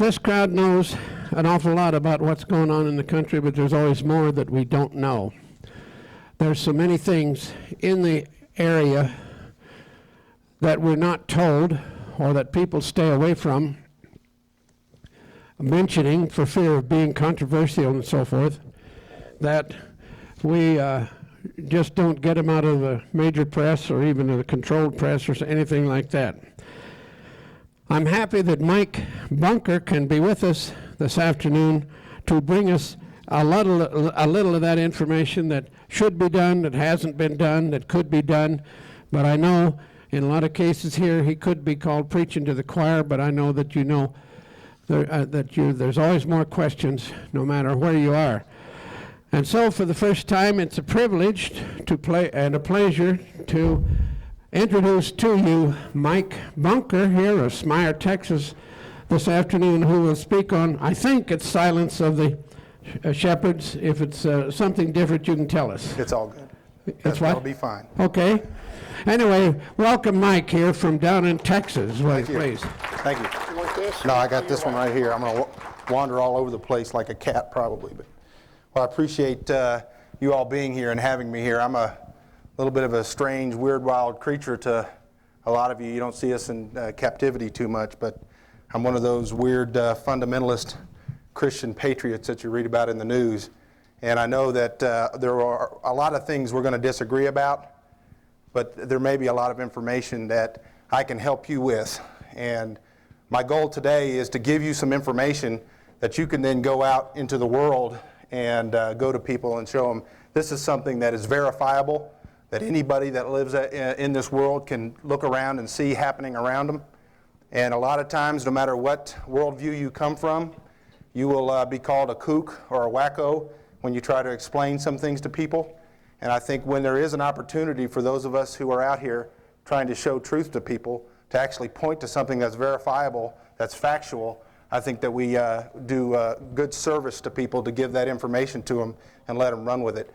This crowd knows an awful lot about what's going on in the country, but there's always more that we don't know. There's so many things in the area that we're not told or that people stay away from mentioning for fear of being controversial and so forth, that we just don't get them out of the major press or even the controlled press or anything like that. I'm happy that Mike Bunker can be with us this afternoon to bring us a little of that information that should be done, that hasn't been done, that could be done. But I know in a lot of cases here he could be called preaching to the choir, but I know that you know there's always more questions no matter where you are. And so for the first time it's a privilege and a pleasure to introduce to you Mike Bunker here of Smyre, Texas this afternoon, who will speak on, I think it's Silence of the Shepards. If it's something different, you can tell us. It's all good. It's what? That'll be fine. Okay. Anyway, welcome Mike here from down in Texas. Thank you. Please. Thank you. You want this? No, I got this one right here. I'm going to wander all over the place like a cat probably. But well, I appreciate you all being here and having me here. I'm a little bit of a strange, weird, wild creature to a lot of you. You don't see us in captivity too much, but I'm one of those weird fundamentalist Christian patriots that you read about in the news. And I know that there are a lot of things we're going to disagree about, but there may be a lot of information that I can help you with. And my goal today is to give you some information that you can then go out into the world and go to people and show them this is something that is verifiable, that anybody that lives in this world can look around and see happening around them. And a lot of times, no matter what worldview you come from, you will be called a kook or a wacko when you try to explain some things to people. And I think when there is an opportunity for those of us who are out here trying to show truth to people, to actually point to something that's verifiable, that's factual, I think that we do good service to people to give that information to them and let them run with it.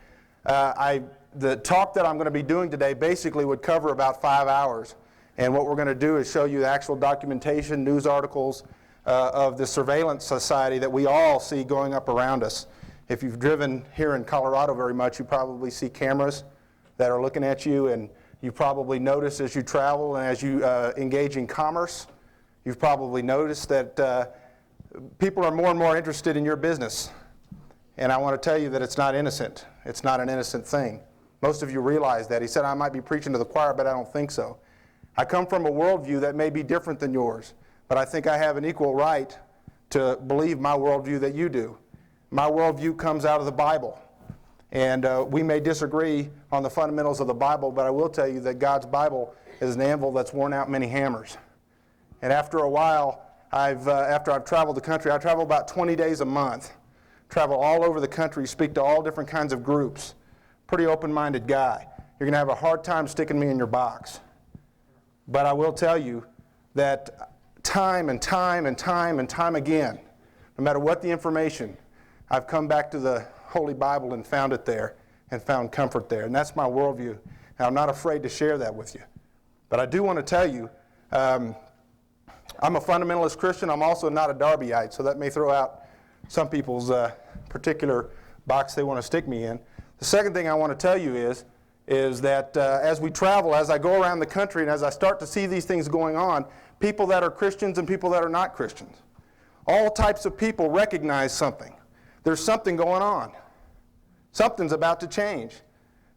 The talk that I'm going to be doing today basically would cover about 5 hours. And what we're going to do is show you the actual documentation, news articles of the surveillance society that we all see going up around us. If you've driven here in Colorado very much, you probably see cameras that are looking at you, and you probably notice as you travel and as you engage in commerce, you've probably noticed that people are more and more interested in your business. And I want to tell you that it's not innocent. It's not an innocent thing. Most of you realize that. He said, I might be preaching to the choir, but I don't think so. I come from a worldview that may be different than yours, but I think I have an equal right to believe my worldview that you do. My worldview comes out of the Bible. And we may disagree on the fundamentals of the Bible, but I will tell you that God's Bible is an anvil that's worn out many hammers. And after a while, after I've traveled the country, I travel about 20 days a month. Travel all over the country, speak to all different kinds of groups. Pretty open-minded guy. You're going to have a hard time sticking me in your box. But I will tell you that time and time and time and time again, no matter what the information, I've come back to the Holy Bible and found it there and found comfort there. And that's my worldview. And I'm not afraid to share that with you. But I do want to tell you, I'm a fundamentalist Christian. I'm also not a Darbyite, so that may throw out some people's particular box they want to stick me in. The second thing I want to tell you is that as we travel, as I go around the country, and as I start to see these things going on, people that are Christians and people that are not Christians, all types of people recognize something. There's something going on. Something's about to change.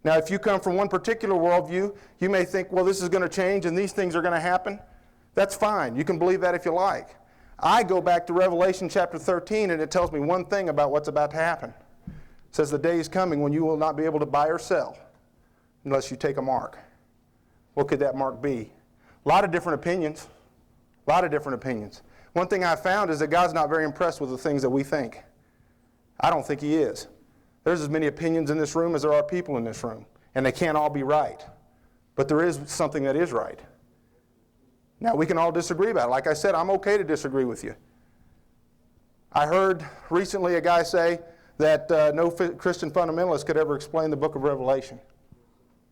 Now, if you come from one particular worldview, you may think, well, this is going to change and these things are going to happen. That's fine. You can believe that if you like. I go back to Revelation chapter 13, and it tells me one thing about what's about to happen. It says the day is coming when you will not be able to buy or sell unless you take a mark. What could that mark be? A lot of different opinions. A lot of different opinions. One thing I've found is that God's not very impressed with the things that we think. I don't think He is. There's as many opinions in this room as there are people in this room, and they can't all be right. But there is something that is right. Now, we can all disagree about it. Like I said, I'm okay to disagree with you. I heard recently a guy say that no Christian fundamentalist could ever explain the book of Revelation.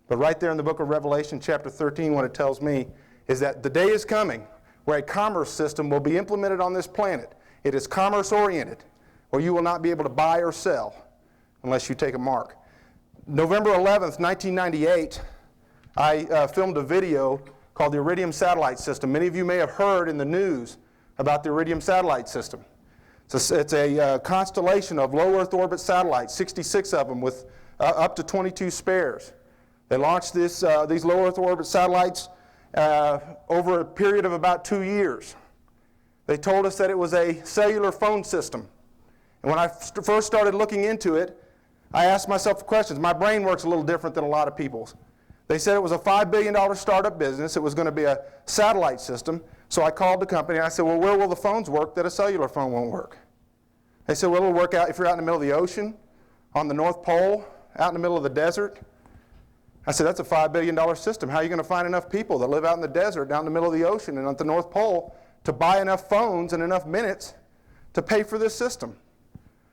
But right there in the book of Revelation, chapter 13, what it tells me is that the day is coming where a commerce system will be implemented on this planet, It is commerce-oriented, or you will not be able to buy or sell unless you take a mark. November 11th, 1998, I filmed a video called the Iridium Satellite System. Many of you may have heard in the news about the Iridium Satellite System. It's a constellation of low Earth orbit satellites, 66 of them with up to 22 spares. They launched these low Earth orbit satellites over a period of about 2 years. They told us that it was a cellular phone system. And when I first started looking into it, I asked myself questions. My brain works a little different than a lot of people's. They said it was a $5 billion startup business. It was going to be a satellite system. So I called the company and I said, well, where will the phones work that a cellular phone won't work? They said, well, it'll work out if you're out in the middle of the ocean, on the North Pole, out in the middle of the desert. I said, that's a $5 billion system. How are you going to find enough people that live out in the desert, down in the middle of the ocean and at the North Pole to buy enough phones and enough minutes to pay for this system?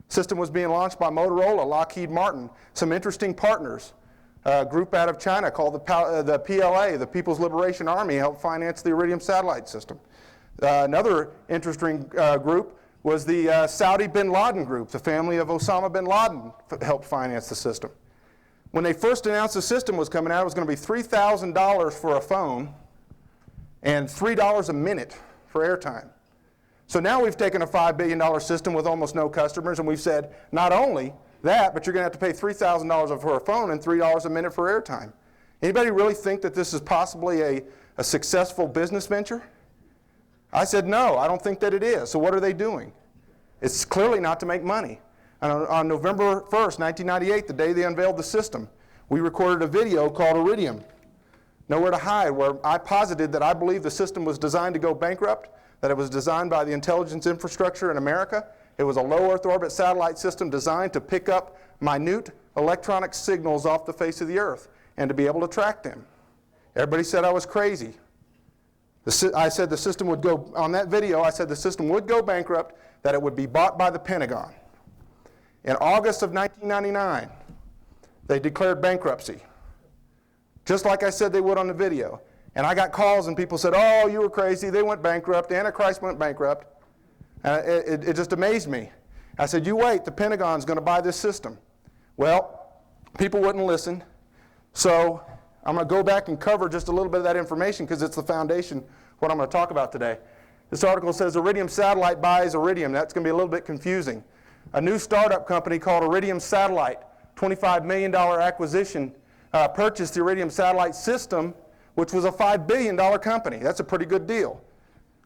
The system was being launched by Motorola, Lockheed Martin, some interesting partners. A group out of China called the PLA, the People's Liberation Army, helped finance the Iridium Satellite System. Another interesting group was the Saudi bin Laden group. The family of Osama bin Laden helped finance the system. When they first announced the system was coming out, it was going to be $3,000 for a phone and $3 a minute for airtime. So now we've taken a $5 billion system with almost no customers, and we've said, not only that, but you're going to have to pay $3,000 for a phone and $3 a minute for airtime. Anybody really think that this is possibly a successful business venture? I said, no, I don't think that it is. So what are they doing? It's clearly not to make money. And on November 1st, 1998, the day they unveiled the system, we recorded a video called Iridium, Nowhere to Hide, where I posited that I believe the system was designed to go bankrupt, that it was designed by the intelligence infrastructure in America. It was a low Earth orbit satellite system designed to pick up minute electronic signals off the face of the Earth and to be able to track them. Everybody said I was crazy. I said the system would go, on that video, I said the system would go bankrupt, that it would be bought by the Pentagon. In August of 1999, they declared bankruptcy, just like I said they would on the video. And I got calls and people said, oh, you were crazy, they went bankrupt, Antichrist went bankrupt. It just amazed me. I said, you wait, the Pentagon's going to buy this system. Well, people wouldn't listen, so I'm going to go back and cover just a little bit of that information because it's the foundation of what I'm going to talk about today. This article says Iridium Satellite buys Iridium. That's going to be a little bit confusing. A new startup company called Iridium Satellite, $25 million acquisition, purchased the Iridium Satellite System, which was a $5 billion company. That's a pretty good deal.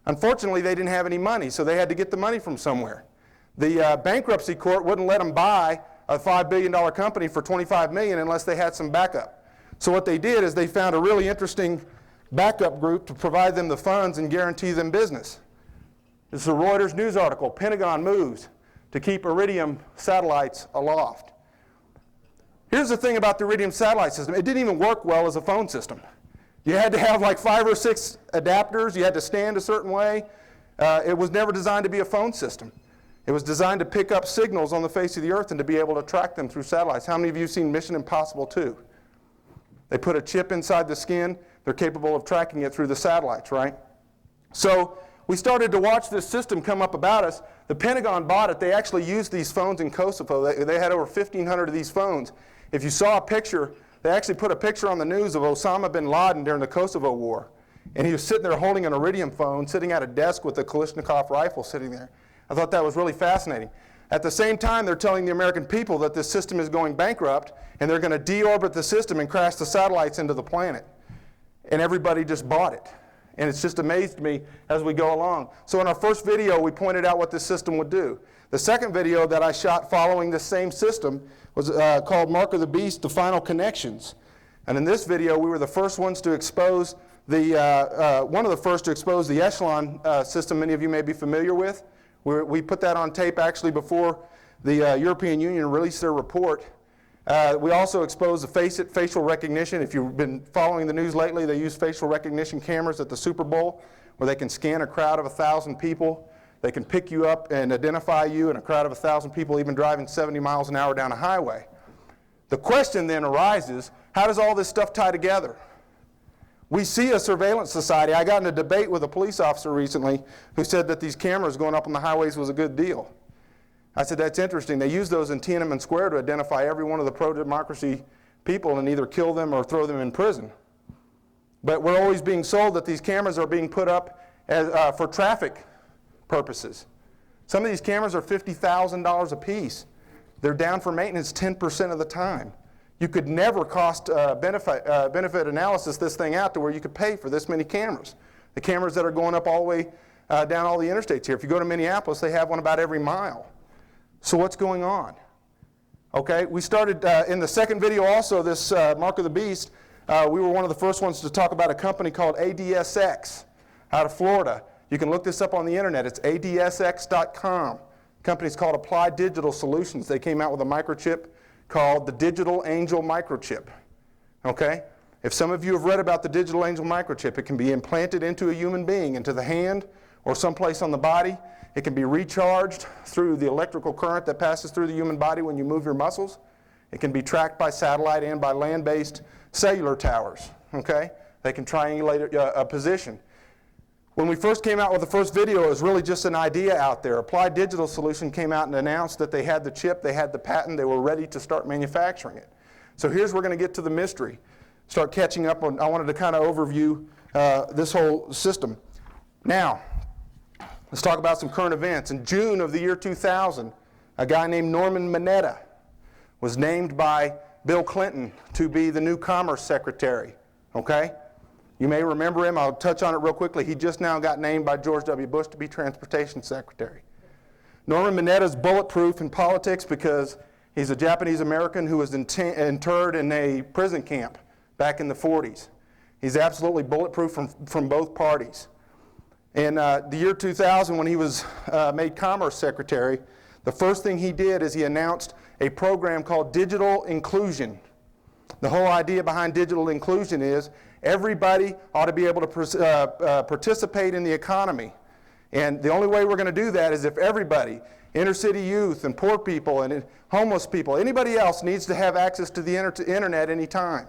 Unfortunately, they didn't have any money, so they had to get the money from somewhere. The bankruptcy court wouldn't let them buy a $5 billion company for $25 million unless they had some backup. So what they did is they found a really interesting backup group to provide them the funds and guarantee them business. This is a Reuters news article. Pentagon moves to keep Iridium satellites aloft. Here's the thing about the Iridium satellite system. It didn't even work well as a phone system. You had to have like 5 or 6 adapters. You had to stand a certain way. It was never designed to be a phone system. It was designed to pick up signals on the face of the Earth and to be able to track them through satellites. How many of you have seen Mission Impossible 2? They put a chip inside the skin. They're capable of tracking it through the satellites, right? So we started to watch this system come up about us. The Pentagon bought it. They actually used these phones in Kosovo. They had over 1,500 of these phones. If you saw a picture, they actually put a picture on the news of Osama bin Laden during the Kosovo War. And he was sitting there holding an Iridium phone, sitting at a desk with a Kalashnikov rifle sitting there. I thought that was really fascinating. At the same time, they're telling the American people that this system is going bankrupt, and they're going to deorbit the system and crash the satellites into the planet. And everybody just bought it. And it's just amazed me as we go along. So in our first video, we pointed out what this system would do. The second video that I shot following this same system was called Mark of the Beast, The Final Connections. And in this video, we were the first ones to expose one of the first to expose the Echelon system many of you may be familiar with. We put that on tape actually before the European Union released their report. We also exposed the facial recognition. If you've been following the news lately, they use facial recognition cameras at the Super Bowl where they can scan a crowd of 1,000 people. They can pick you up and identify you in a crowd of 1,000 people even driving 70 miles an hour down a highway. The question then arises, how does all this stuff tie together? We see a surveillance society. I got in a debate with a police officer recently who said that these cameras going up on the highways was a good deal. I said, that's interesting. They use those in Tiananmen Square to identify every one of the pro-democracy people and either kill them or throw them in prison. But we're always being sold that these cameras are being put up as, for traffic purposes. Some of these cameras are $50,000 a piece. They're down for maintenance 10% of the time. You could never cost benefit analysis this thing out to where you could pay for this many cameras. The cameras that are going up all the way down all the interstates here. If you go to Minneapolis, they have one about every mile. So what's going on? Okay, we started in the second video also, this Mark of the Beast. We were one of the first ones to talk about a company called ADSX out of Florida. You can look this up on the internet. It's adsx.com. The company's called Applied Digital Solutions. They came out with a microchip called the Digital Angel Microchip. Okay? If some of you have read about the Digital Angel Microchip, it can be implanted into a human being, into the hand or someplace on the body. It can be recharged through the electrical current that passes through the human body when you move your muscles. It can be tracked by satellite and by land-based cellular towers. Okay? They can triangulate a position. When we first came out with the first video, it was really just an idea out there. Applied Digital Solution came out and announced that they had the chip, they had the patent, they were ready to start manufacturing it. So here's where we're going to get to the mystery. Start catching up on, I wanted to kind of overview this whole system. Now, let's talk about some current events. In June of the year 2000, a guy named Norman Mineta was named by Bill Clinton to be the new Commerce Secretary. Okay? You may remember him. I'll touch on it real quickly. He just now got named by George W. Bush to be Transportation Secretary. Norman Mineta is bulletproof in politics because he's a Japanese American who was interred in a prison camp back in the 40s. He's absolutely bulletproof from both parties. In the year 2000, when he was made Commerce Secretary, the first thing he did is he announced a program called Digital Inclusion. The whole idea behind digital inclusion is everybody ought to be able to participate in the economy. And the only way we're going to do that is if everybody, inner city youth and poor people and homeless people, anybody else needs to have access to the internet anytime.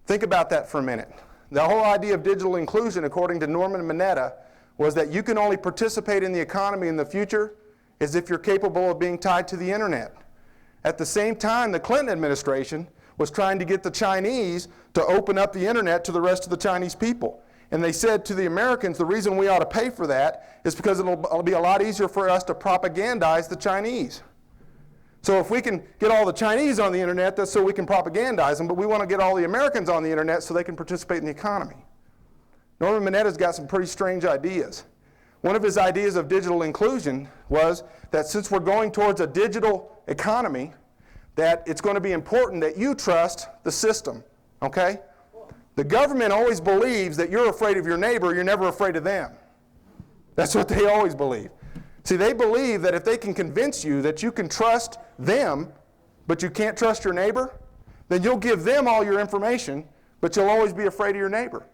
Think about that for a minute. The whole idea of digital inclusion, according to Norman Mineta, was that you can only participate in the economy in the future as if you're capable of being tied to the internet. At the same time, the Clinton administration was trying to get the Chinese to open up the internet to the rest of the Chinese people. And they said to the Americans, the reason we ought to pay for that is because it'll be a lot easier for us to propagandize the Chinese. So if we can get all the Chinese on the internet, that's so we can propagandize them, but we want to get all the Americans on the internet so they can participate in the economy. Norman Mineta's got some pretty strange ideas. One of his ideas of digital inclusion was that since we're going towards a digital economy, that it's going to be important that you trust the system, okay? The government always believes that you're afraid of your neighbor, you're never afraid of them. That's what they always believe. See, they believe that if they can convince you that you can trust them, but you can't trust your neighbor, then you'll give them all your information, but you'll always be afraid of your neighbor.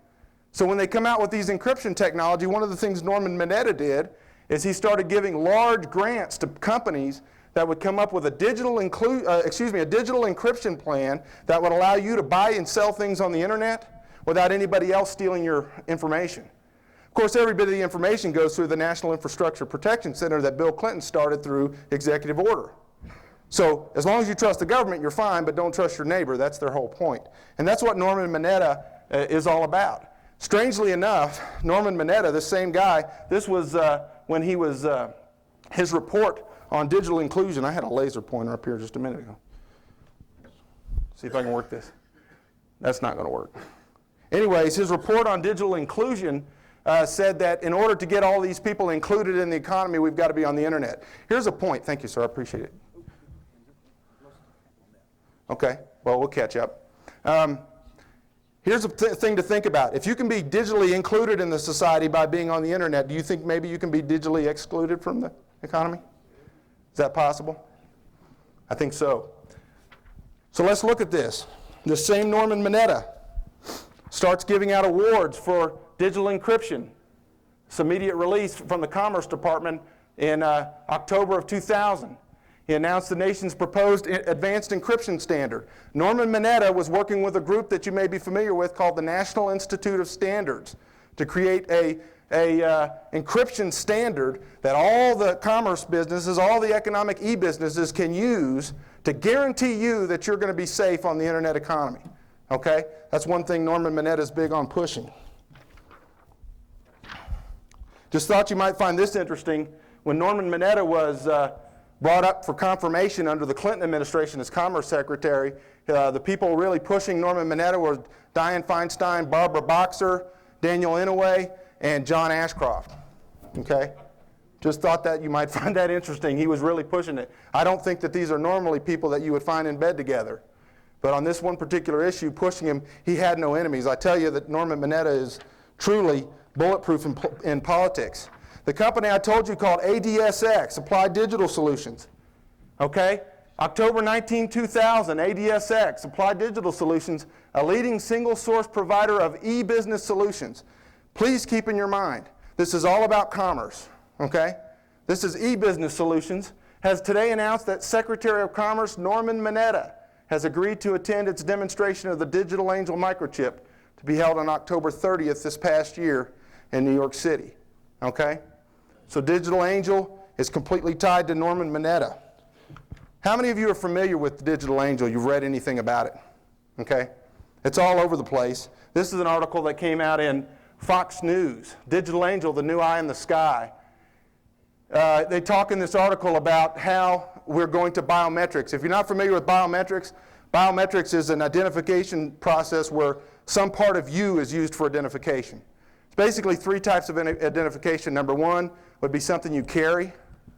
So when they come out with these encryption technology, one of the things Norman Mineta did is he started giving large grants to companies that would come up with a digital encryption plan that would allow you to buy and sell things on the internet without anybody else stealing your information. Of course, every bit of the information goes through the National Infrastructure Protection Center that Bill Clinton started through executive order. So as long as you trust the government, you're fine, but don't trust your neighbor. That's their whole point. And that's what Norman Mineta is all about. Strangely enough, Norman Mineta, this same guy, this was when he was, his report on digital inclusion. I had a laser pointer up here just a minute ago. See if I can work this. That's not going to work. Anyways, his report on digital inclusion said that in order to get all these people included in the economy, we've got to be on the internet. Here's a point. Thank you, sir. I appreciate it. Okay. Well, we'll catch up. Here's a thing to think about. If you can be digitally included in the society by being on the internet, do you think maybe you can be digitally excluded from the economy? Is that possible? I think so. So let's look at this. This same Norman Mineta starts giving out awards for digital encryption. It's immediate release from the Commerce Department in October of 2000. He announced the nation's proposed advanced encryption standard. Norman Mineta was working with a group that you may be familiar with called the National Institute of Standards to create a encryption standard that all the commerce businesses, all the economic e-businesses can use to guarantee you that you're going to be safe on the internet economy. Okay? That's one thing Norman Mineta is big on pushing. Just thought you might find this interesting. When Norman Mineta was brought up for confirmation under the Clinton administration as Commerce Secretary, the people really pushing Norman Mineta were Dianne Feinstein, Barbara Boxer, Daniel Inouye, and John Ashcroft. Okay? Just thought that you might find that interesting. He was really pushing it. I don't think that these are normally people that you would find in bed together. But on this one particular issue, pushing him, he had no enemies. I tell you that Norman Mineta is truly bulletproof in politics. The company I told you called ADSX, Applied Digital Solutions. Okay? October 19, 2000, ADSX, Applied Digital Solutions, a leading single source provider of e-business solutions. Please keep in your mind, this is all about commerce. Okay? This is e-business solutions, has today announced that Secretary of Commerce Norman Mineta has agreed to attend its demonstration of the Digital Angel microchip to be held on October 30th this past year in New York City. Okay? So Digital Angel is completely tied to Norman Mineta. How many of you are familiar with Digital Angel? You've read anything about it? Okay? It's all over the place. This is an article that came out in Fox News. Digital Angel, the new eye in the sky. They talk in this article about how we're going to biometrics. If you're not familiar with biometrics, biometrics is an identification process where some part of you is used for identification. It's basically three types of identification. Number one would be something you carry,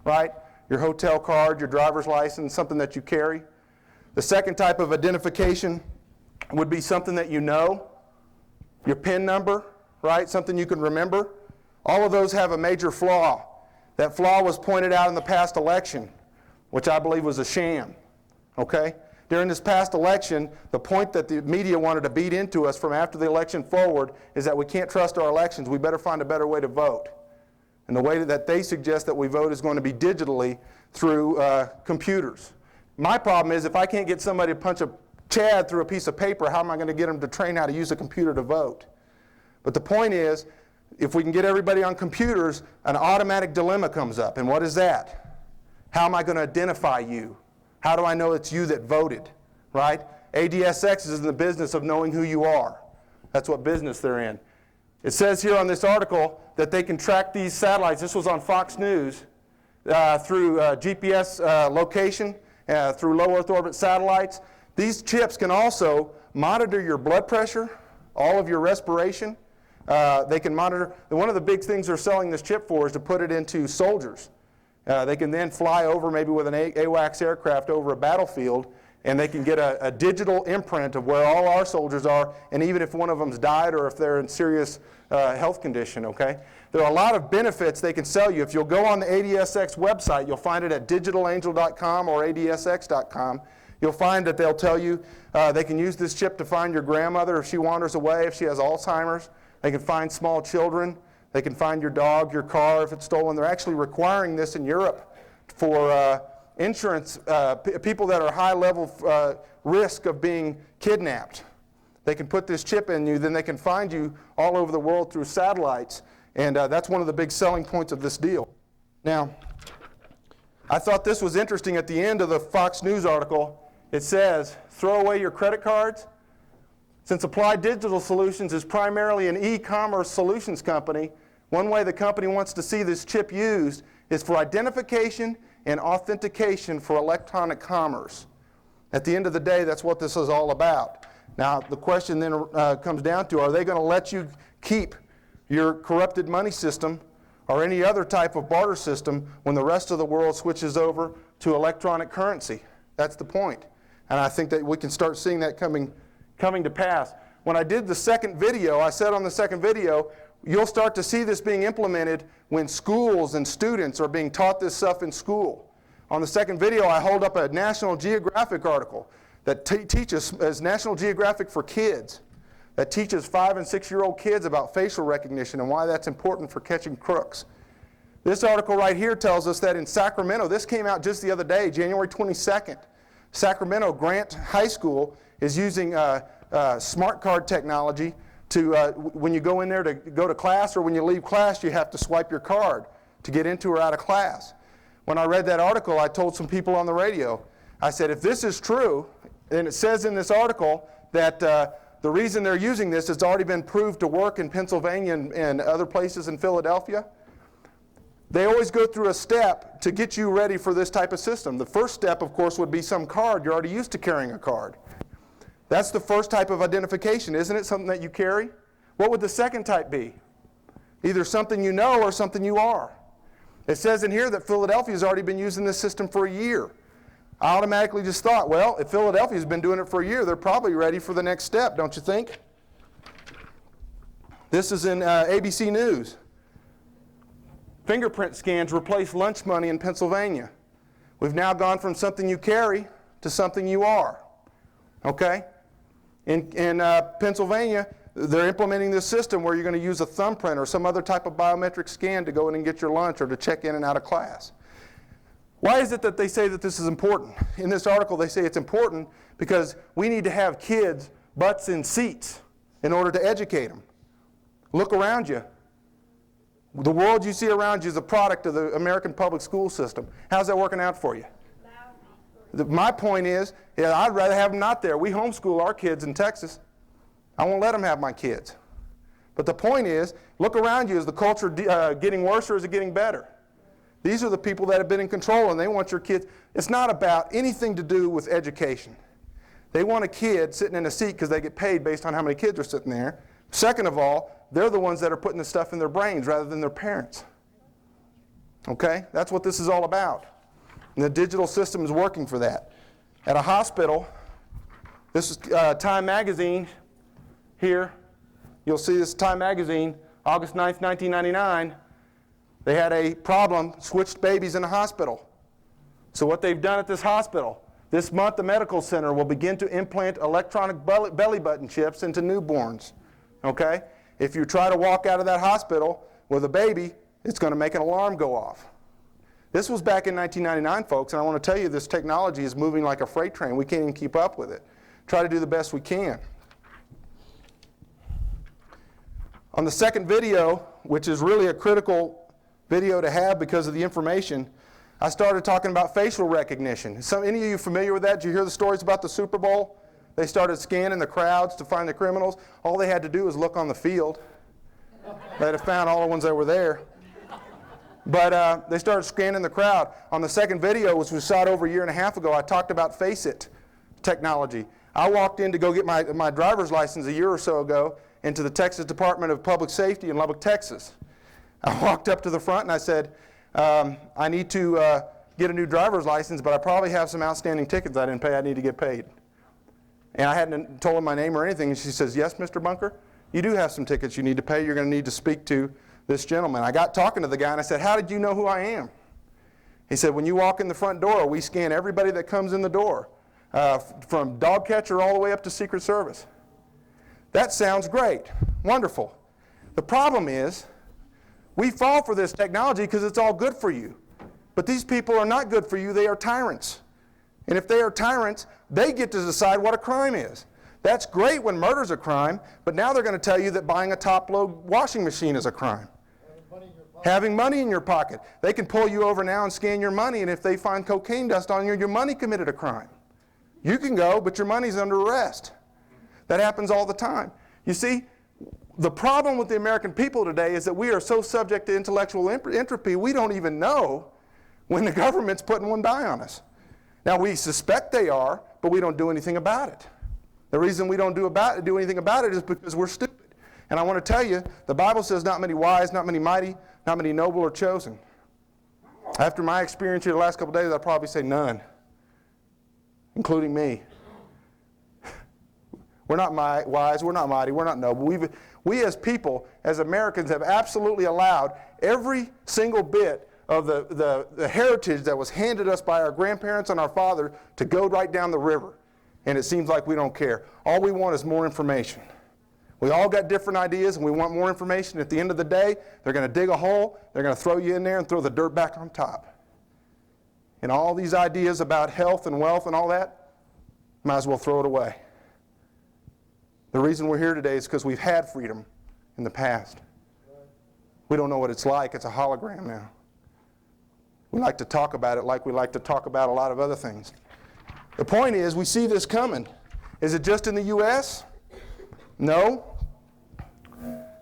right? Your hotel card, your driver's license, something that you carry. The second type of identification would be something that you know, your PIN number, right? Something you can remember. All of those have a major flaw. That flaw was pointed out in the past election, which I believe was a sham, okay? During this past election, the point that the media wanted to beat into us from after the election forward is that we can't trust our elections. We better find a better way to vote. And the way that they suggest that we vote is going to be digitally through computers. My problem is if I can't get somebody to punch a Chad through a piece of paper, how am I going to get them to train how to use a computer to vote? But the point is, if we can get everybody on computers, an automatic dilemma comes up. And what is that? How am I going to identify you? How do I know it's you that voted, right? ADSX is in the business of knowing who you are. That's what business they're in. It says here on this article that they can track these satellites. This was on Fox News through GPS location, through low Earth orbit satellites. These chips can also monitor your blood pressure, all of your respiration. They can monitor. One of the big things they're selling this chip for is to put it into soldiers. They can then fly over maybe with an AWACS aircraft over a battlefield, and they can get a digital imprint of where all our soldiers are, and even if one of them's died or if they're in serious health condition, okay? There are a lot of benefits they can sell you. If you'll go on the ADSX website, you'll find it at digitalangel.com or adsx.com. You'll find that they'll tell you they can use this chip to find your grandmother if she wanders away, if she has Alzheimer's. They can find small children. They can find your dog, your car, if it's stolen. They're actually requiring this in Europe for insurance, people that are high level risk of being kidnapped. They can put this chip in you, then they can find you all over the world through satellites. And that's one of the big selling points of this deal. Now, I thought this was interesting at the end of the Fox News article. It says, throw away your credit cards. Since Applied Digital Solutions is primarily an e-commerce solutions company, one way the company wants to see this chip used is for identification and authentication for electronic commerce. At the end of the day, that's what this is all about. Now, the question then comes down to, are they going to let you keep your corrupted money system or any other type of barter system when the rest of the world switches over to electronic currency? That's the point. And I think that we can start seeing that coming to pass. When I did the second video, I said on the second video, you'll start to see this being implemented when schools and students are being taught this stuff in school. On the second video, I hold up a National Geographic article that teaches, as National Geographic for Kids, that teaches 5- and 6-year-old kids about facial recognition and why that's important for catching crooks. This article right here tells us that in Sacramento, this came out just the other day, January 22nd, Sacramento Grant High School is using smart card technology to, when you go in there to go to class or when you leave class, you have to swipe your card to get into or out of class. When I read that article, I told some people on the radio, I said, if this is true, and it says in this article that the reason they're using this has already been proved to work in Pennsylvania and other places in Philadelphia, they always go through a step to get you ready for this type of system. The first step, of course, would be some card. You're already used to carrying a card. That's the first type of identification, isn't it? Something that you carry? What would the second type be? Either something you know or something you are. It says in here that Philadelphia has already been using this system for a year. I automatically just thought, well, if Philadelphia's been doing it for a year, they're probably ready for the next step, don't you think? This is in ABC News. Fingerprint scans replace lunch money in Pennsylvania. We've now gone from something you carry to something you are. Okay? In Pennsylvania, they're implementing this system where you're going to use a thumbprint or some other type of biometric scan to go in and get your lunch or to check in and out of class. Why is it that they say that this is important? In this article, they say it's important because we need to have kids' butts in seats in order to educate them. Look around you. The world you see around you is a product of the American public school system. How's that working out for you? My point is, I'd rather have them not there. We homeschool our kids in Texas. I won't let them have my kids. But the point is, look around you. Is the culture getting worse or is it getting better? These are the people that have been in control and they want your kids. It's not about anything to do with education. They want a kid sitting in a seat because they get paid based on how many kids are sitting there. Second of all, they're the ones that are putting the stuff in their brains rather than their parents. Okay? That's what this is all about. And the digital system is working for that. At a hospital, this is Time Magazine here. You'll see this Time Magazine, August 9th, 1999. They had a problem, switched babies in a hospital. So what they've done at this hospital, this month the medical center will begin to implant electronic belly button chips into newborns. Okay? If you try to walk out of that hospital with a baby, it's going to make an alarm go off. This was back in 1999, folks, and I want to tell you this technology is moving like a freight train. We can't even keep up with it. Try to do the best we can. On the second video, which is really a critical video to have because of the information, I started talking about facial recognition. Any of you familiar with that? Did you hear the stories about the Super Bowl? They started scanning the crowds to find the criminals. All they had to do was look on the field. They'd have found all the ones that were there. But they started scanning the crowd. On the second video, which we shot over a year and a half ago, I talked about Face It technology. I walked in to go get my driver's license a year or so ago into the Texas Department of Public Safety in Lubbock, Texas. I walked up to the front and I said, I need to get a new driver's license, but I probably have some outstanding tickets I didn't pay. I need to get paid. And I hadn't told her my name or anything, and she says, yes, Mr. Bunker, you do have some tickets you need to pay. You're going to need to speak to this gentleman. I got talking to the guy, and I said, how did you know who I am? He said, when you walk in the front door, we scan everybody that comes in the door, from dog catcher all the way up to Secret Service. That sounds great. Wonderful. The problem is, we fall for this technology because it's all good for you. But these people are not good for you. They are tyrants. And if they are tyrants, they get to decide what a crime is. That's great when murder's a crime, but now they're going to tell you that buying a top-load washing machine is a crime. Having money in your pocket. They can pull you over now and scan your money, and if they find cocaine dust on you, your money committed a crime. You can go, but your money's under arrest. That happens all the time. You see, the problem with the American people today is that we are so subject to intellectual entropy, we don't even know when the government's putting one by on us. Now, we suspect they are, but we don't do anything about it. The reason we don't do anything about it is because we're stupid. And I want to tell you, the Bible says not many wise, not many mighty, not many noble are chosen. After my experience here the last couple of days, I'd probably say none, including me. We're not wise, we're not mighty, we're not noble. We as people, as Americans, have absolutely allowed every single bit of the heritage that was handed us by our grandparents and our father to go right down the river. And it seems like we don't care. All we want is more information. We all got different ideas and we want more information. At the end of the day, they're going to dig a hole, they're going to throw you in there and throw the dirt back on top. And all these ideas about health and wealth and all that, might as well throw it away. The reason we're here today is because we've had freedom in the past. We don't know what it's like. It's a hologram now. We like to talk about it like we like to talk about a lot of other things. The point is, we see this coming. Is it just in the U.S.? No.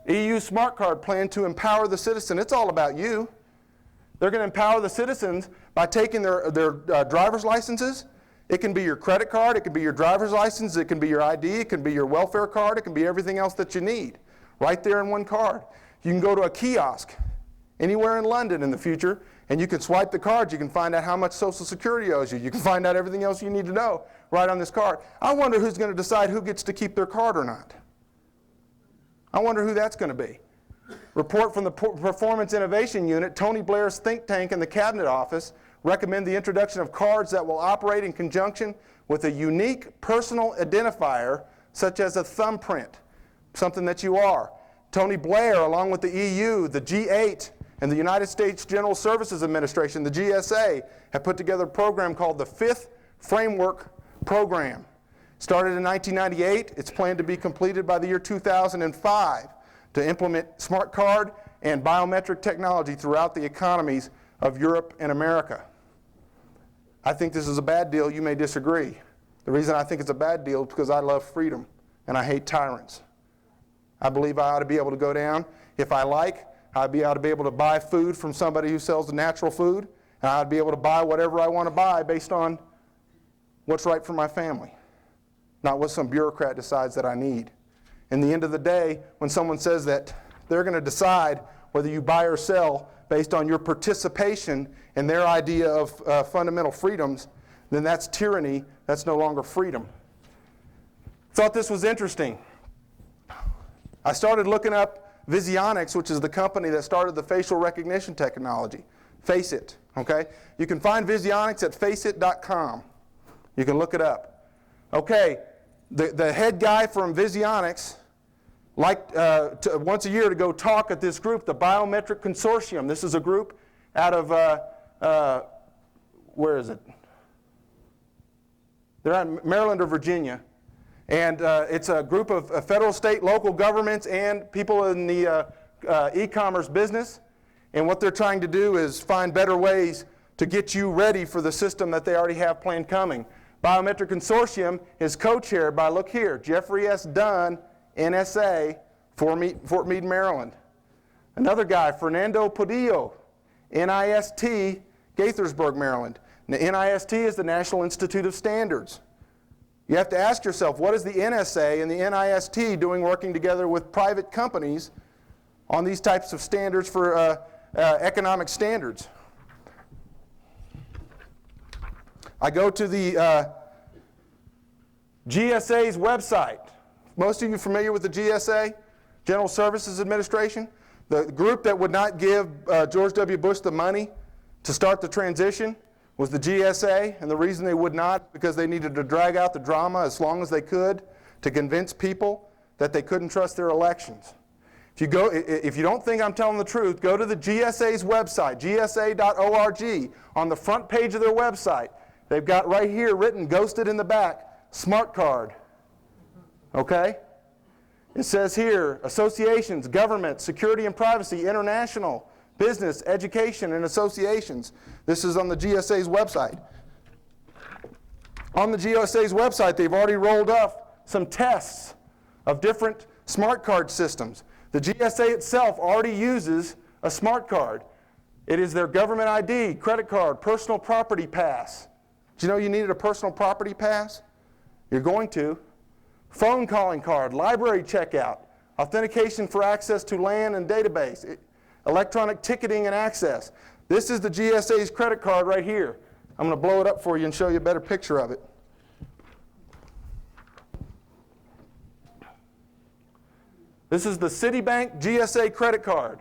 EU smart card plan to empower the citizen. It's all about you. They're going to empower the citizens by taking their driver's licenses. It can be your credit card, it can be your driver's license, it can be your ID, it can be your welfare card, it can be everything else that you need, right there in one card. You can go to a kiosk anywhere in London in the future, and you can swipe the card. You can find out how much Social Security owes you. You can find out everything else you need to know right on this card. I wonder who's going to decide who gets to keep their card or not. I wonder who that's going to be. Report from the Performance Innovation Unit, Tony Blair's think tank in the Cabinet Office recommend the introduction of cards that will operate in conjunction with a unique personal identifier, such as a thumbprint, something that you are. Tony Blair, along with the EU, the G8, and the United States General Services Administration, the GSA, have put together a program called the Fifth Framework Program. Started in 1998, it's planned to be completed by the year 2005 to implement smart card and biometric technology throughout the economies of Europe and America. I think this is a bad deal. You may disagree. The reason I think it's a bad deal is because I love freedom and I hate tyrants. I believe I ought to be able to go down. If I like, ought to be able to buy food from somebody who sells the natural food, and I'd be able to buy whatever I want to buy based on what's right for my family, not what some bureaucrat decides that I need. In the end of the day, when someone says that they're going to decide whether you buy or sell based on your participation in their idea of fundamental freedoms, then that's tyranny. That's no longer freedom. Thought this was interesting. I started looking up Visionics, which is the company that started the facial recognition technology. Faceit, okay? You can find Visionics at faceit.com. You can look it up. Okay, the head guy from Visionics liked once a year to go talk at this group, the Biometric Consortium. This is a group out of, where is it? They're out in Maryland or Virginia. And it's a group of federal, state, local governments and people in the e-commerce business. And what they're trying to do is find better ways to get you ready for the system that they already have planned coming. Biometric Consortium is co-chaired by, look here, Jeffrey S. Dunn, NSA, Fort Meade, Maryland. Another guy, Fernando Padillo, NIST, Gaithersburg, Maryland. The NIST is the National Institute of Standards. You have to ask yourself, what is the NSA and the NIST doing working together with private companies on these types of standards for economic standards? I go to the GSA's website. Most of you familiar with the GSA, General Services Administration? The group that would not give George W. Bush the money to start the transition was the GSA, and the reason they would not, because they needed to drag out the drama as long as they could to convince people that they couldn't trust their elections. If you don't think I'm telling the truth, go to the GSA's website, gsa.org. On the front page of their website, they've got right here written, ghosted in the back, smart card. Okay? It says here, associations, government, security and privacy, international, business, education, and associations. This is on the GSA's website. On the GSA's website, they've already rolled up some tests of different smart card systems. The GSA itself already uses a smart card. It is their government ID, credit card, personal property pass. Did you know you needed a personal property pass? You're going to. Phone calling card, library checkout, authentication for access to LAN and database, electronic ticketing and access. This is the GSA's credit card right here. I'm going to blow it up for you and show you a better picture of it. This is the Citibank GSA credit card.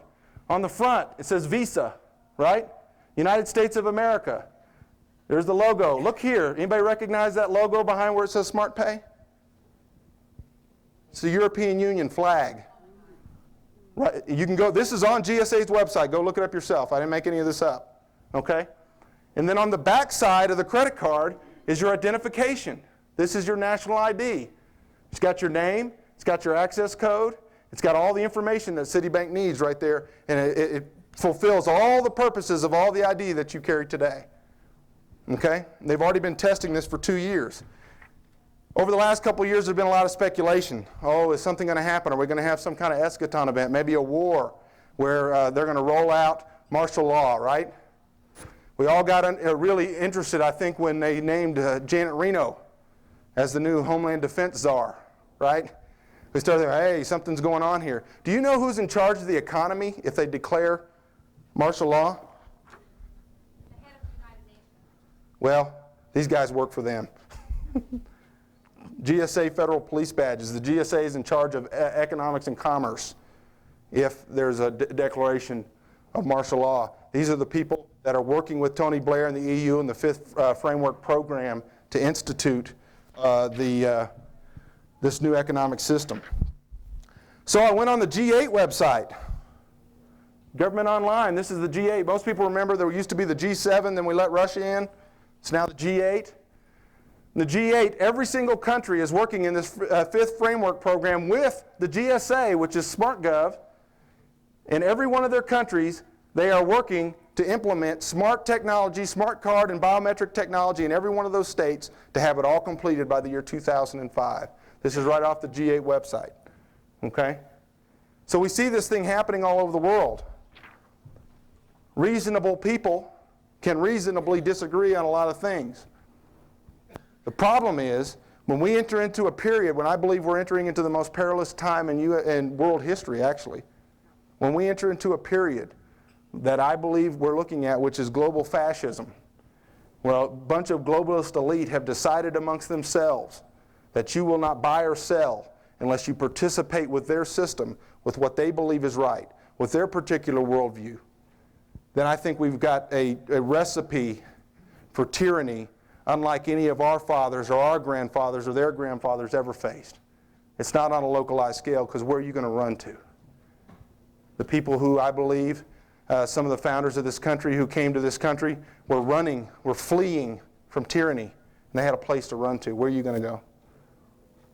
On the front, it says Visa, right? United States of America. There's the logo. Look here. Anybody recognize that logo behind where it says Smart Pay? It's the European Union flag. Right, you can go, this is on GSA's website. Go look it up yourself. I didn't make any of this up. Okay? And then on the back side of the credit card is your identification. This is your national ID. It's got your name. It's got your access code. It's got all the information that Citibank needs right there. And it fulfills all the purposes of all the ID that you carry today. Okay? And they've already been testing this for 2 years. Over the last couple of years, there's been a lot of speculation. Oh, is something going to happen? Are we going to have some kind of eschaton event, maybe a war, where they're going to roll out martial law, right? We all got really interested, I think, when they named Janet Reno as the new Homeland Defense Czar, right? We started thinking, hey, something's going on here. Do you know who's in charge of the economy if they declare martial law? The head of the United Nations. Well, these guys work for them. GSA federal police badges. The GSA is in charge of economics and commerce if there's a declaration of martial law. These are the people that are working with Tony Blair and the EU and the Fifth Framework Program to institute this new economic system. So I went on the G8 website. Government Online, this is the G8. Most people remember there used to be the G7, then we let Russia in. It's now the G8. The G8, every single country is working in this Fifth Framework Program with the GSA, which is SmartGov. In every one of their countries, they are working to implement smart technology, smart card, and biometric technology in every one of those states to have it all completed by the year 2005. This is right off the G8 website. Okay? So we see this thing happening all over the world. Reasonable people can reasonably disagree on a lot of things. The problem is, when we enter into a period, when I believe we're entering into the most perilous time in world history, actually, when we enter into a period that I believe we're looking at, which is global fascism, well, a bunch of globalist elite have decided amongst themselves that you will not buy or sell unless you participate with their system, with what they believe is right, with their particular worldview, then I think we've got a recipe for tyranny unlike any of our fathers or our grandfathers or their grandfathers ever faced. It's not on a localized scale, because where are you going to run to? The people who I believe, some of the founders of this country who came to this country were fleeing from tyranny, and they had a place to run to. Where are you going to go?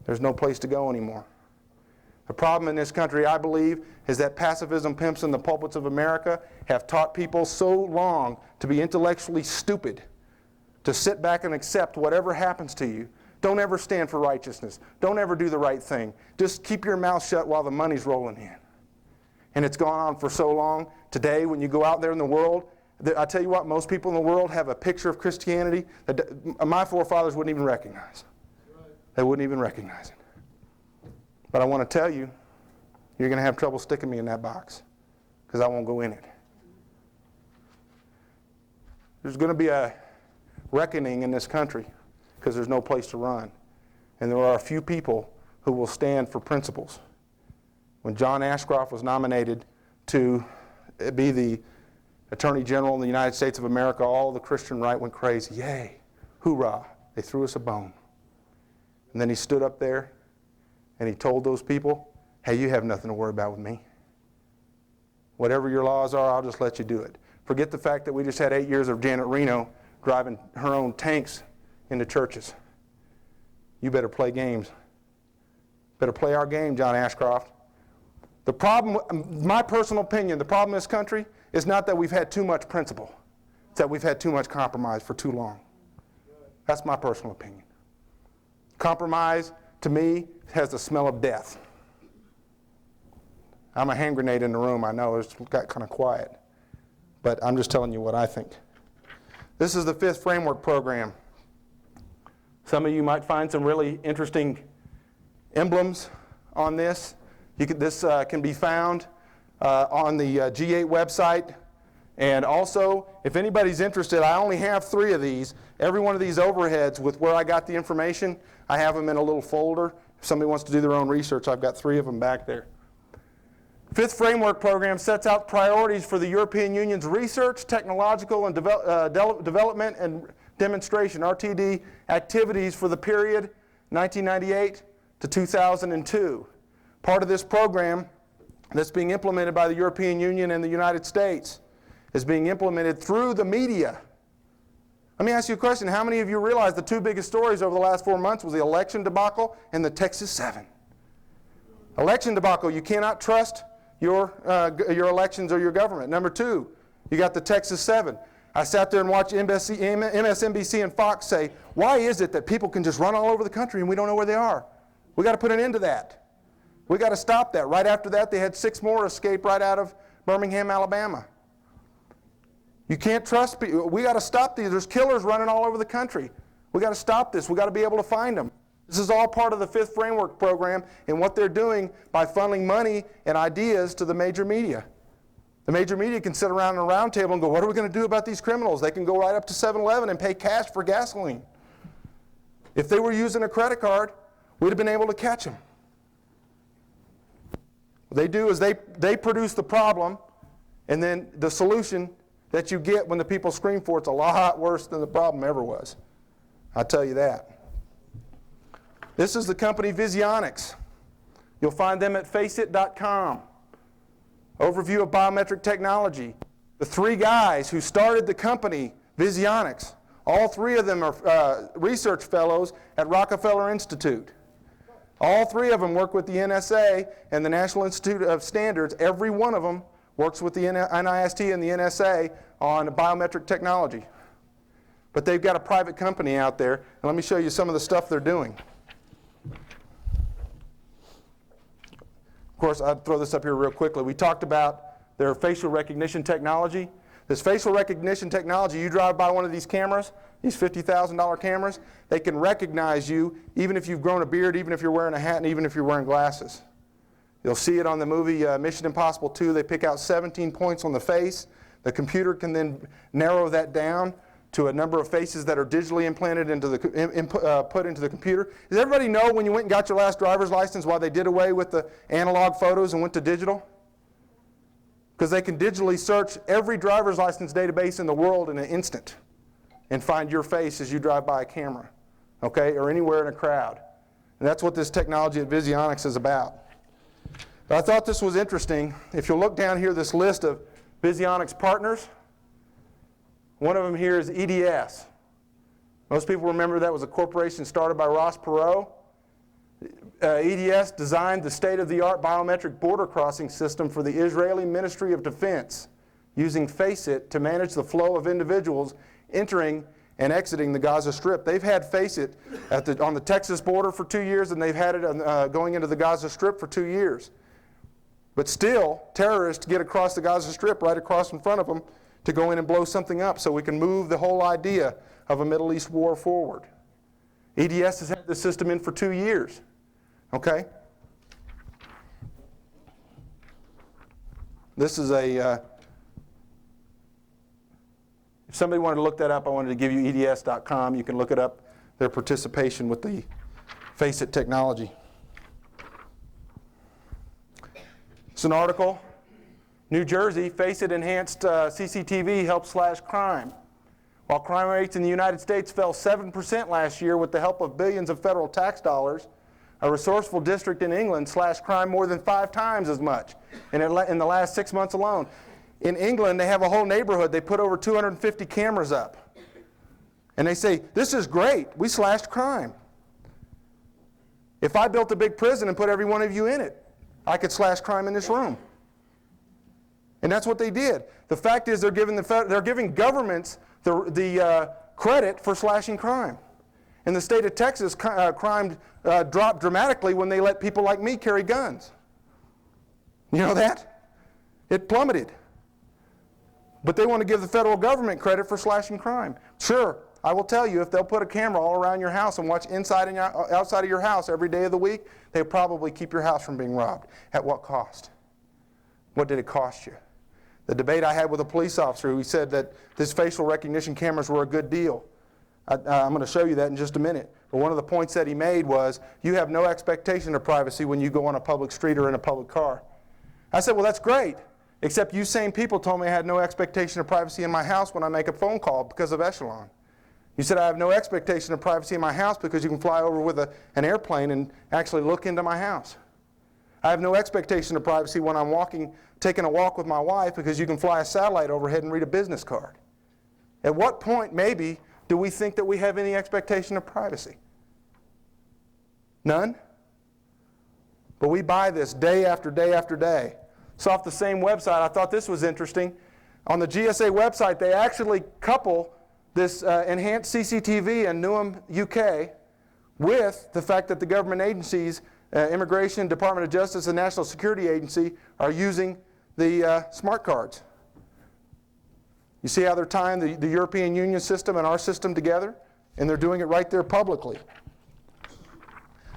There's no place to go anymore. The problem in this country, I believe, is that pacifism pimps in the pulpits of America have taught people so long to be intellectually stupid, to sit back and accept whatever happens to you. Don't ever stand for righteousness. Don't ever do the right thing. Just keep your mouth shut while the money's rolling in. And it's gone on for so long. Today, when you go out there in the world, I tell you what, most people in the world have a picture of Christianity that my forefathers wouldn't even recognize. They wouldn't even recognize it. But I want to tell you, you're going to have trouble sticking me in that box, because I won't go in it. There's going to be a reckoning in this country because there's no place to run. And there are a few people who will stand for principles. When John Ashcroft was nominated to be the Attorney General in the United States of America, all the Christian right went crazy. Yay, hoorah, they threw us a bone. And then he stood up there and he told those people, hey, you have nothing to worry about with me. Whatever your laws are, I'll just let you do it. Forget the fact that we just had 8 years of Janet Reno driving her own tanks into churches. You better play games. Better play our game, John Ashcroft. The problem, my personal opinion, the problem in this country is not that we've had too much principle. It's that we've had too much compromise for too long. That's my personal opinion. Compromise, to me, has the smell of death. I'm a hand grenade in the room, I know, it's got kind of quiet. But I'm just telling you what I think. This is the Fifth Framework Program. Some of you might find some really interesting emblems on this. This can be found on the G8 website. And also, if anybody's interested, I only have 3 of these. Every one of these overheads with where I got the information, I have them in a little folder. If somebody wants to do their own research, I've got 3 of them back there. Fifth Framework Program sets out priorities for the European Union's research, technological, and development and demonstration, RTD, activities for the period 1998 to 2002. Part of this program that's being implemented by the European Union and the United States is being implemented through the media. Let me ask you a question. How many of you realize the two biggest stories over the last 4 months was the election debacle and the Texas 7? Election debacle, you cannot trust your elections or your government. Number two, you got the Texas 7. I sat there and watched MSNBC and Fox say, why is it that people can just run all over the country and we don't know where they are? We got to put an end to that. We got to stop that. Right after that, they had 6 more escape right out of Birmingham, Alabama. You can't trust people. We got to stop these. There's killers running all over the country. We got to stop this. We got to be able to find them. This is all part of the 5th Framework Program and what they're doing by funneling money and ideas to the major media. The major media can sit around in a round table and go, what are we going to do about these criminals? They can go right up to 7-Eleven and pay cash for gasoline. If they were using a credit card, we'd have been able to catch them. What they do is they produce the problem, and then the solution that you get when the people scream for it's a lot worse than the problem ever was. I'll tell you that. This is the company Visionics. You'll find them at faceit.com. Overview of biometric technology. The 3 guys who started the company, Visionics, all 3 of them are research fellows at Rockefeller Institute. All 3 of them work with the NSA and the National Institute of Standards. Every one of them works with the NIST and the NSA on biometric technology. But they've got a private company out there, and let me show you some of the stuff they're doing. Of course, I'll throw this up here real quickly. We talked about their facial recognition technology. This facial recognition technology, you drive by one of these cameras, these $50,000 cameras, they can recognize you even if you've grown a beard, even if you're wearing a hat, and even if you're wearing glasses. You'll see it on the movie Mission Impossible 2. They pick out 17 points on the face. The computer can then narrow that down to a number of faces that are digitally implanted into the put into the computer. Does everybody know when you went and got your last driver's license why they did away with the analog photos and went to digital? Because they can digitally search every driver's license database in the world in an instant and find your face as you drive by a camera, okay, or anywhere in a crowd. And that's what this technology at Visionics is about. But I thought this was interesting. If you look down here, this list of Visionics partners, one of them here is EDS. Most people remember that was a corporation started by Ross Perot. EDS designed the state-of-the-art biometric border crossing system for the Israeli Ministry of Defense, using FACEIT to manage the flow of individuals entering and exiting the Gaza Strip. They've had FACEIT on the Texas border for 2 years, and they've had it going into the Gaza Strip for 2 years. But still, terrorists get across the Gaza Strip right across in front of them to go in and blow something up, so we can move the whole idea of a Middle East war forward. EDS has had this system in for 2 years. Okay? This is if somebody wanted to look that up, I wanted to give you eds.com. You can look it up, their participation with the FACEIT technology. It's an article. New Jersey, FACEIT enhanced CCTV helps slash crime. While crime rates in the United States fell 7% last year with the help of billions of federal tax dollars, a resourceful district in England slashed crime more than 5 times as much in the last 6 months alone. In England, they have a whole neighborhood. They put over 250 cameras up. And they say, this is great. We slashed crime. If I built a big prison and put every one of you in it, I could slash crime in this room. And that's what they did. The fact is they're giving governments the credit for slashing crime. In the state of Texas, crime dropped dramatically when they let people like me carry guns. You know that? It plummeted. But they want to give the federal government credit for slashing crime. Sure, I will tell you, if they'll put a camera all around your house and watch inside and outside of your house every day of the week, they'll probably keep your house from being robbed. At what cost? What did it cost you? The debate I had with a police officer who said that these facial recognition cameras were a good deal. I'm going to show you that in just a minute. But one of the points that he made was, you have no expectation of privacy when you go on a public street or in a public car. I said, well, that's great, except you same people told me I had no expectation of privacy in my house when I make a phone call because of Echelon. You said, I have no expectation of privacy in my house because you can fly over with an airplane and actually look into my house. I have no expectation of privacy when I'm taking a walk with my wife because you can fly a satellite overhead and read a business card. At what point, maybe, do we think that we have any expectation of privacy? None? But we buy this day after day after day. It's off the same website. I thought this was interesting. On the GSA website, they actually couple this enhanced CCTV in Newham, UK, with the fact that the government agencies, Immigration, Department of Justice, and National Security Agency, are using the smart cards. You see how they're tying the European Union system and our system together? And they're doing it right there publicly.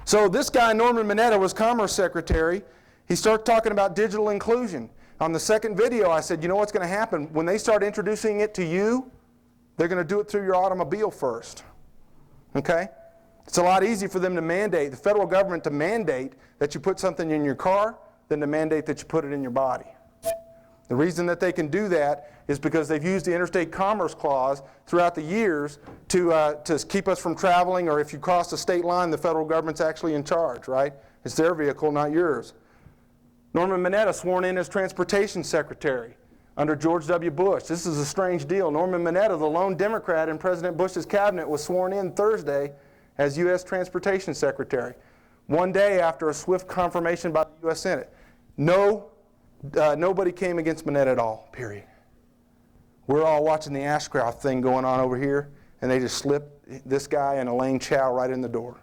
So this guy, Norman Mineta, was Commerce Secretary. He started talking about digital inclusion. On the second video, I said, you know what's going to happen? When they start introducing it to you, they're going to do it through your automobile first. Okay? It's a lot easier for them to mandate, the federal government to mandate that you put something in your car than to mandate that you put it in your body. The reason that they can do that is because they've used the Interstate Commerce Clause throughout the years to keep us from traveling, or if you cross a state line, the federal government's actually in charge, right? It's their vehicle, not yours. Norman Mineta sworn in as Transportation Secretary under George W. Bush. This is a strange deal. Norman Mineta, the lone Democrat in President Bush's cabinet, was sworn in Thursday as U.S. Transportation Secretary, one day after a swift confirmation by the U.S. Senate. Nobody came against Mineta at all, period. We're all watching the Ashcroft thing going on over here, and they just slipped this guy and Elaine Chao right in the door.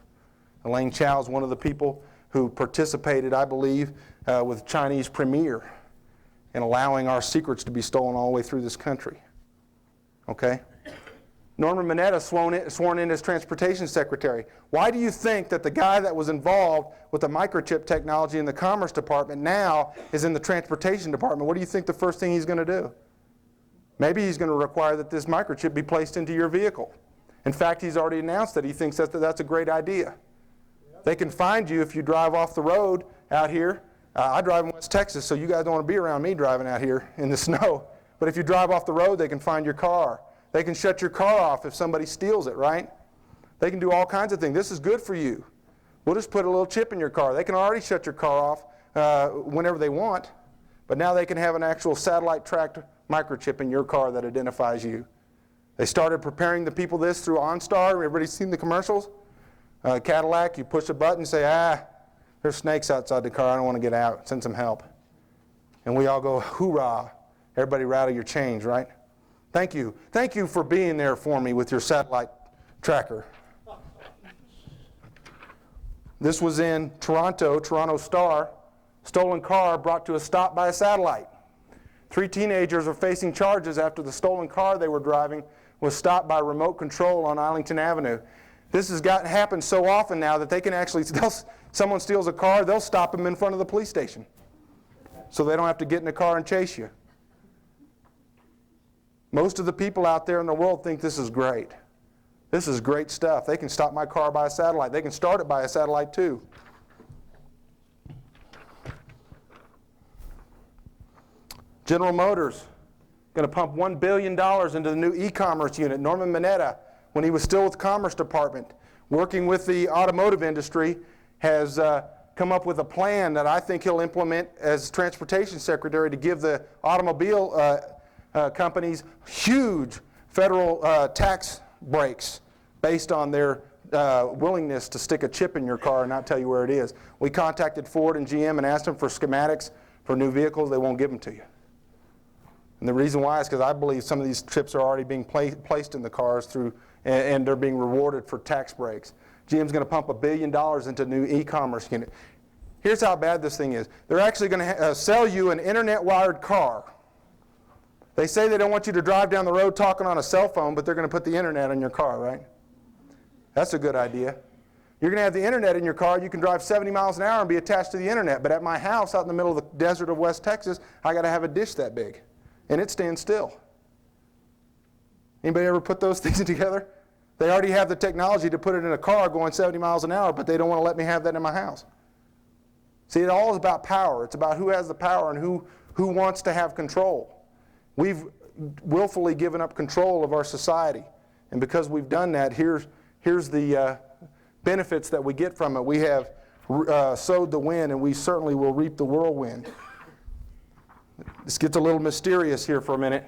Elaine Chao is one of the people who participated, I believe, with Chinese premier in allowing our secrets to be stolen all the way through this country. Okay? Norman Mineta sworn in as Transportation Secretary. Why do you think that the guy that was involved with the microchip technology in the Commerce Department now is in the Transportation Department? What do you think the first thing he's going to do? Maybe he's going to require that this microchip be placed into your vehicle. In fact, he's already announced that he thinks that that's a great idea. They can find you if you drive off the road out here. I drive in West Texas, so you guys don't want to be around me driving out here in the snow. But if you drive off the road, they can find your car. They can shut your car off if somebody steals it, right? They can do all kinds of things. This is good for you. We'll just put a little chip in your car. They can already shut your car off whenever they want, but now they can have an actual satellite-tracked microchip in your car that identifies you. They started preparing the people this through OnStar. Everybody's seen the commercials? Cadillac, you push a button and say, there's snakes outside the car. I don't want to get out. Send some help. And we all go, hoorah. Everybody rattle your chains, right? Thank you. Thank you for being there for me with your satellite tracker. This was in Toronto Star. Stolen car brought to a stop by a satellite. 3 teenagers are facing charges after the stolen car they were driving was stopped by remote control on Arlington Avenue. This has happened so often now that they can actually, someone steals a car, they'll stop them in front of the police station so they don't have to get in the car and chase you. Most of the people out there in the world think this is great. This is great stuff. They can stop my car by a satellite. They can start it by a satellite too. General Motors going to pump $1 billion into the new e-commerce unit. Norman Mineta, when he was still with the Commerce Department, working with the automotive industry, has come up with a plan that I think he'll implement as Transportation Secretary to give the automobile companies huge federal tax breaks based on their willingness to stick a chip in your car and not tell you where it is. We contacted Ford and GM and asked them for schematics for new vehicles. They won't give them to you. And the reason why is because I believe some of these chips are already being placed in the cars and they're being rewarded for tax breaks. GM's going to pump $1 billion into new e-commerce unit. Here's how bad this thing is. They're actually going to sell you an internet-wired car. They say they don't want you to drive down the road talking on a cell phone, but they're going to put the internet in your car, right? That's a good idea. You're going to have the internet in your car. You can drive 70 miles an hour and be attached to the internet. But at my house out in the middle of the desert of West Texas, I got to have a dish that big. And it stands still. Anybody ever put those things together? They already have the technology to put it in a car going 70 miles an hour, but they don't want to let me have that in my house. See, it all is about power. It's about who has the power and who wants to have control. We've willfully given up control of our society. And because we've done that, here's the benefits that we get from it. We have sowed the wind, and we certainly will reap the whirlwind. This gets a little mysterious here for a minute.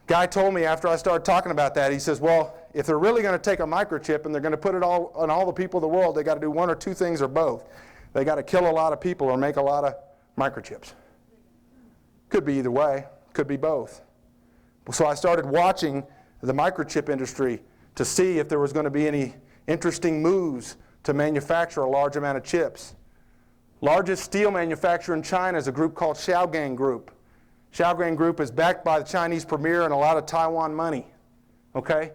Guy told me after I started talking about that, he says, well, if they're really going to take a microchip and they're going to put it all on all the people of the world, they got to do one or two things or both. They got to kill a lot of people or make a lot of microchips. Could be either way. Could be both. So I started watching the microchip industry to see if there was going to be any interesting moves to manufacture a large amount of chips. Largest steel manufacturer in China is a group called Xiaogang Group. Xiaogang Group is backed by the Chinese premier and a lot of Taiwan money. Okay?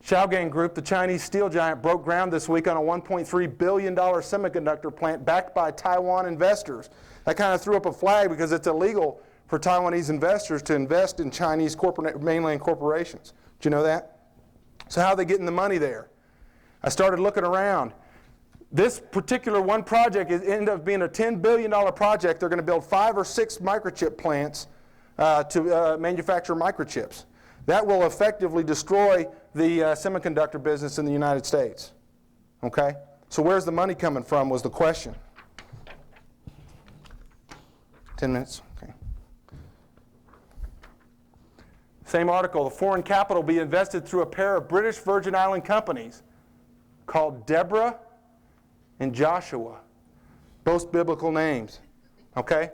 Xiaogang Group, the Chinese steel giant, broke ground this week on a $1.3 billion semiconductor plant backed by Taiwan investors. That kind of threw up a flag because it's illegal for Taiwanese investors to invest in Chinese mainland corporations. Did you know that? So how are they getting the money there? I started looking around. This particular one project ended up being a $10 billion project. They're going to build 5 or 6 microchip plants to manufacture microchips. That will effectively destroy the semiconductor business in the United States. Okay? So where's the money coming from was the question. 10 minutes? Okay. Same article. The foreign capital will be invested through a pair of British Virgin Island companies called Deborah and Joshua. Both biblical names. Okay?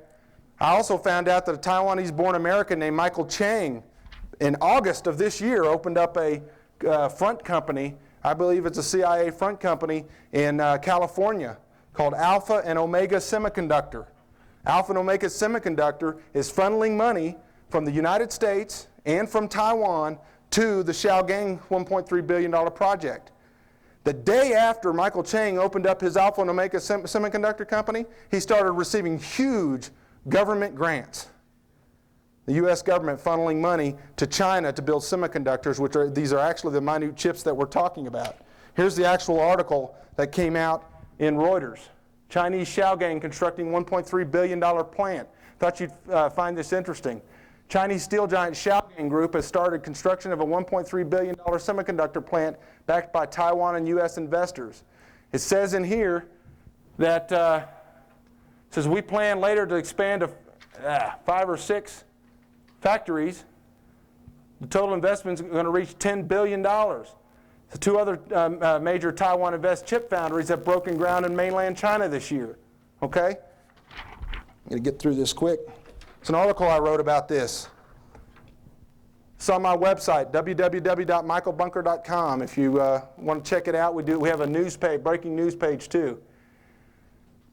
I also found out that a Taiwanese-born American named Michael Chang in August of this year opened up a front company. I believe it's a CIA front company in California called Alpha and Omega Semiconductor. Alpha and Omega Semiconductor is funneling money from the United States and from Taiwan to the Xiaogang $1.3 billion project. The day after Michael Chang opened up his Alpha and Omega Semiconductor company, he started receiving huge government grants. The U.S. government funneling money to China to build semiconductors, these are actually the minute chips that we're talking about. Here's the actual article that came out in Reuters. Chinese Xiaogang constructing $1.3 billion plant. Thought you'd find this interesting. Chinese steel giant Xiaogang Group has started construction of a $1.3 billion semiconductor plant backed by Taiwan and U.S. investors. It says in here that says we plan later to expand to 5 or 6 factories. The total investment is going to reach $10 billion. The 2 other major Taiwan invest chip foundries have broken ground in mainland China this year. Okay? I'm going to get through this quick. It's an article I wrote about this. It's on my website, www.michaelbunker.com. If you want to check it out, we have a news page, breaking news page too.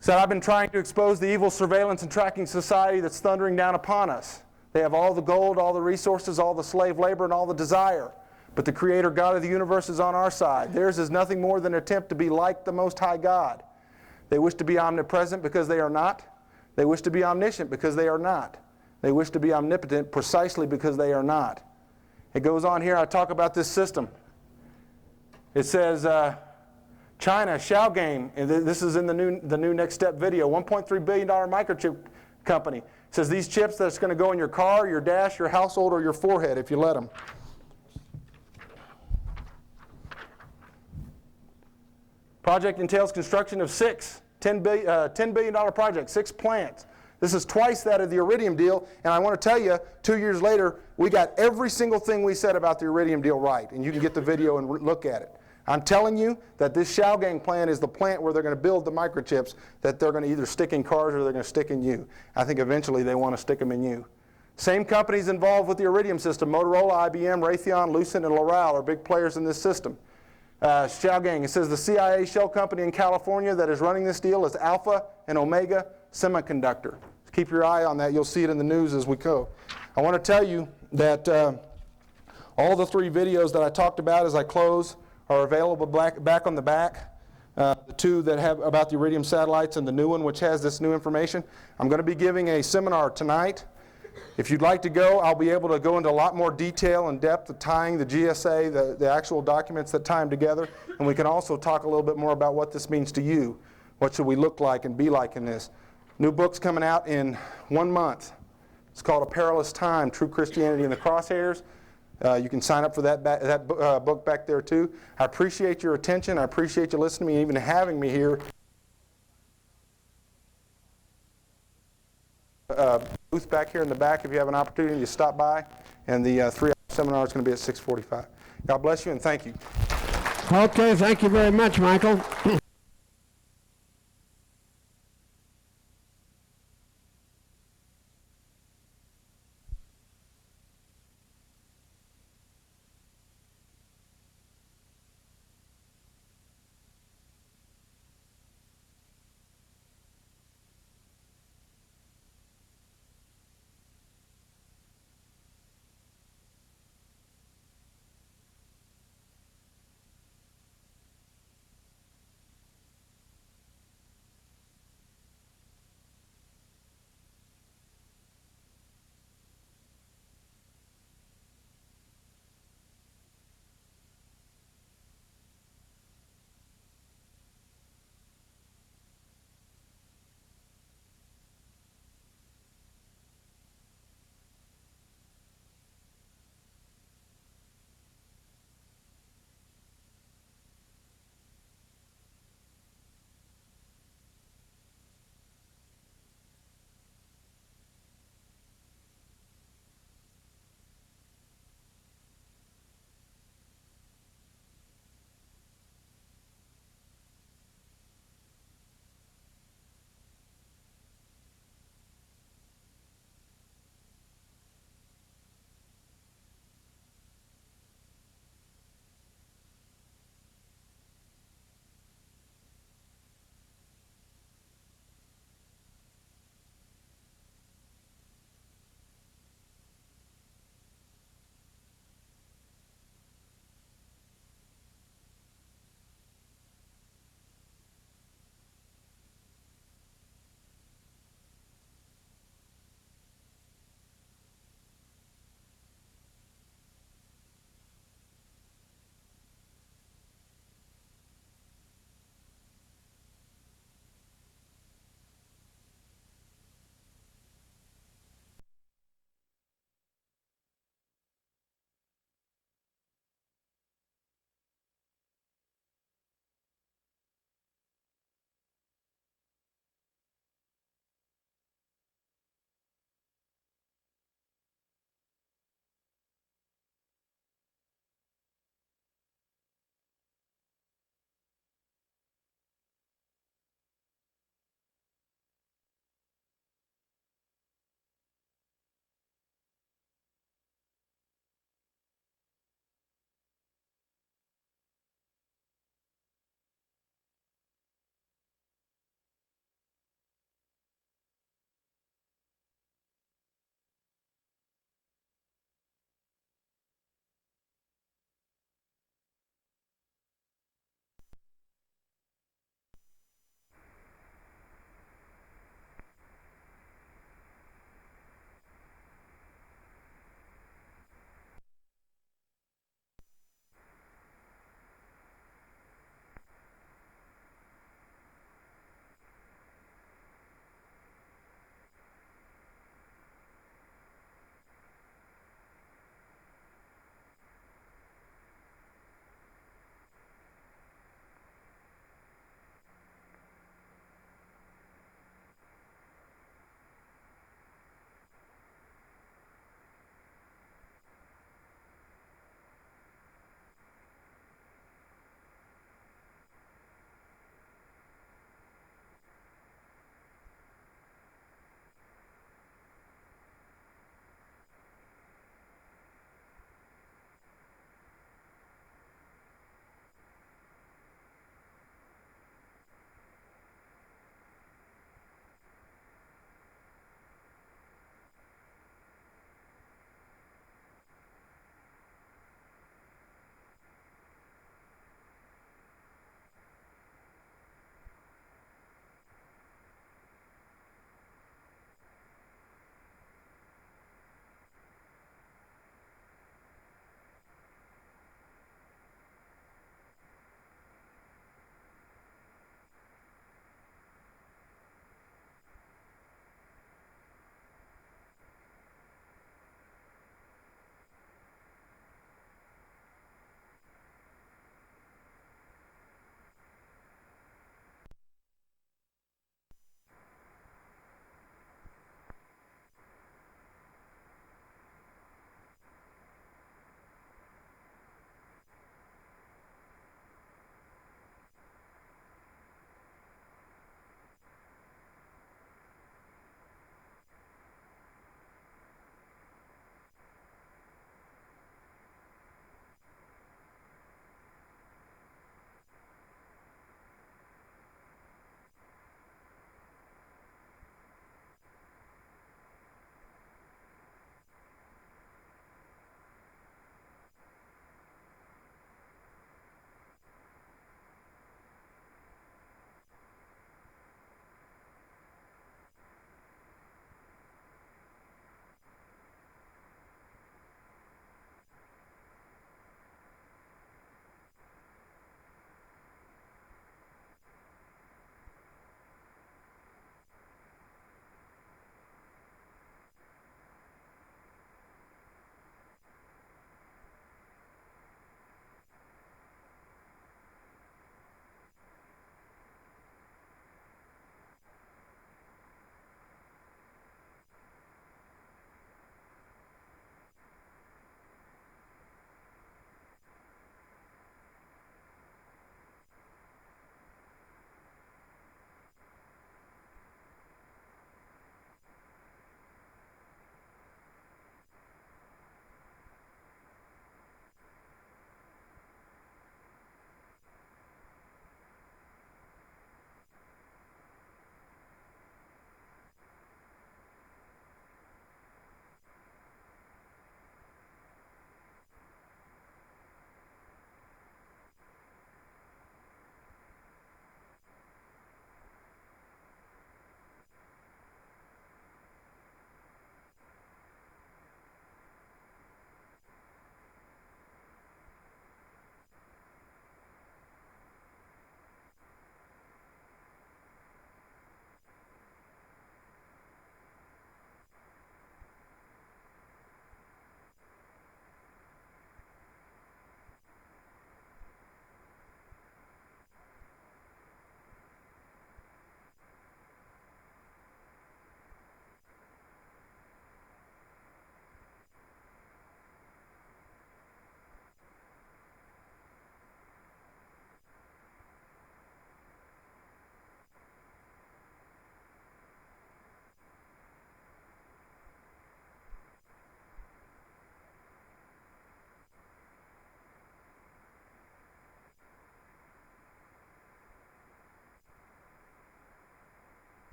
So I've been trying to expose the evil surveillance and tracking society that's thundering down upon us. They have all the gold, all the resources, all the slave labor, and all the desire. But the Creator God of the universe is on our side. Theirs is nothing more than an attempt to be like the Most High God. They wish to be omnipresent because they are not. They wish to be omniscient because they are not. They wish to be omnipotent precisely because they are not. It goes on here, I talk about this system. It says, China, Xiaogang, and this is in the new Next Step video, $1.3 billion microchip company. It says these chips that's going to go in your car, your dash, your household, or your forehead if you let them. Project entails construction of 6 $10 billion project, 6 plants. This is twice that of the Iridium deal, and I want to tell you, 2 years later, we got every single thing we said about the Iridium deal right, and you can get the video and look at it. I'm telling you that this Xiaogang plant is the plant where they're going to build the microchips that they're going to either stick in cars or they're going to stick in you. I think eventually they want to stick them in you. Same companies involved with the Iridium system, Motorola, IBM, Raytheon, Lucent, and Loral are big players in this system. Xiaogang, it says the CIA shell company in California that is running this deal is Alpha and Omega Semiconductor. Keep your eye on that. You'll see it in the news as we go. I want to tell you that all the 3 videos that I talked about as I close are available back on the back. The 2 that have about the Iridium satellites and the new one which has this new information. I'm going to be giving a seminar tonight. If you'd like to go, I'll be able to go into a lot more detail and depth of tying the GSA, the actual documents that tie them together, and we can also talk a little bit more about what this means to you. What should we look like and be like in this? New book's coming out in 1 month. It's called A Perilous Time, True Christianity in the Crosshairs. You can sign up for that book back there too. I appreciate your attention. I appreciate you listening to me, even having me here. Booth back here in the back if you have an opportunity to stop by. And the 3-hour seminar is going to be at 6:45. God bless you and thank you. Okay, thank you very much, Michael.